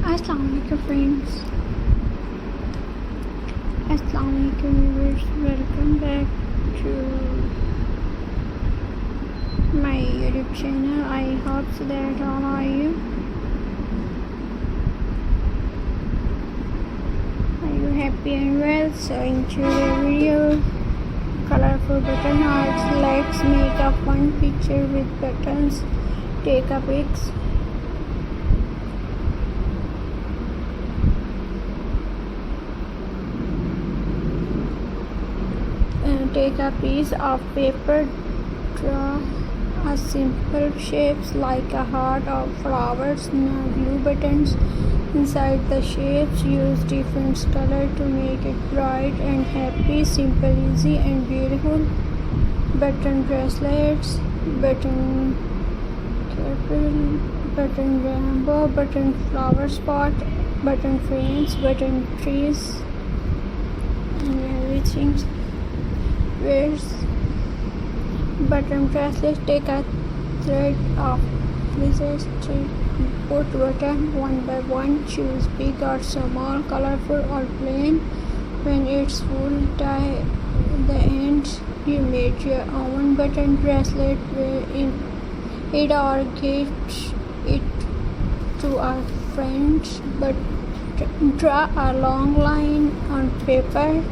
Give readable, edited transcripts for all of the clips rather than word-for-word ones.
Assalamualaikum friends. Assalamualaikum viewers. Welcome back to my YouTube channel. I hope so that all are you. Are you happy and well? So enjoy the video. Colorful button arts. Let's make a fun picture with buttons. Take a pics. Take a piece of paper, draw a simple shapes like a heart or flowers. Now glue buttons inside the shapes. Use different color to make it bright and happy, simple, easy and beautiful. Button bracelets, button circle, button rainbow, button flower spot, button frames, button trees and everything. Wears button bracelet. Take a thread of scissors to put button one by one. Choose big or small, colorful or plain. When it's full, tie the ends. You made your own button bracelet. Wear it or give it to a friend. But draw a long line on paper.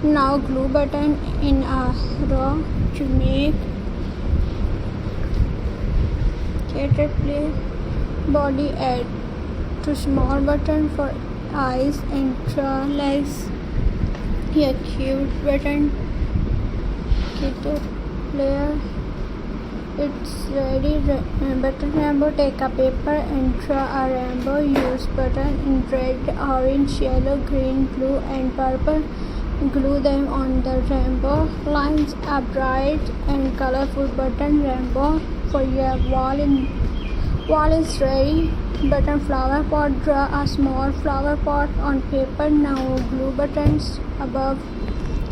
Now glue button in a row to make caterpillar body. Add to small button for eyes and draw legs. A cute button caterpillar. It's ready. Button rainbow. Take a paper and draw a rainbow. Use button in red, orange, yellow, green, blue and purple. Glue them on the rainbow lines. A bright and colorful button rainbow for your wall is ready. Button flower pot. Draw a small flower pot on paper. Now glue buttons above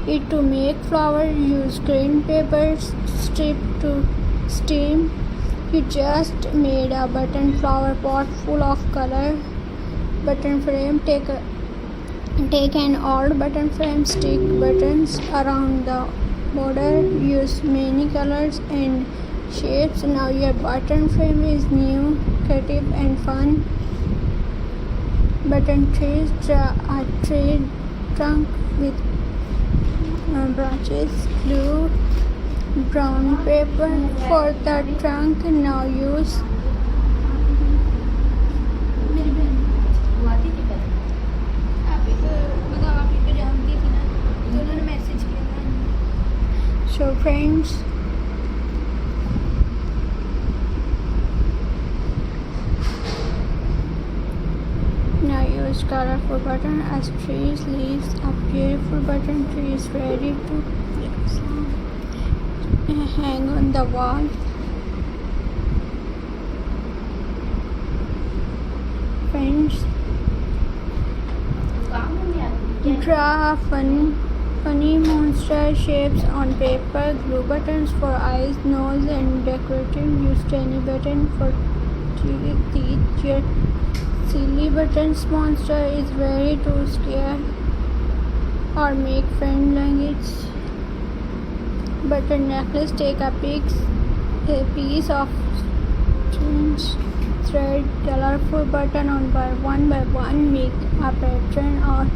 it to make flower. Use green paper strip to steam. You just made a button flower pot full of color. Button frame. Take an old button frame, stick buttons around the border. Use many colors and shapes. Now your button frame is new, creative and fun. Button trees. Draw a tree trunk with branches. Glue brown paper for the trunk. Now use so friends, now use colorful button as trees, leaves. A beautiful button tree is ready to hang on the wall. Friends, draw funny monster shapes on paper. Glue buttons for eyes, nose and decorative. Use tiny button for teeth. Your silly buttons monster is ready to scare or make friend language. Button necklace. Take a piece of thread colorful button on by one. Make a pattern or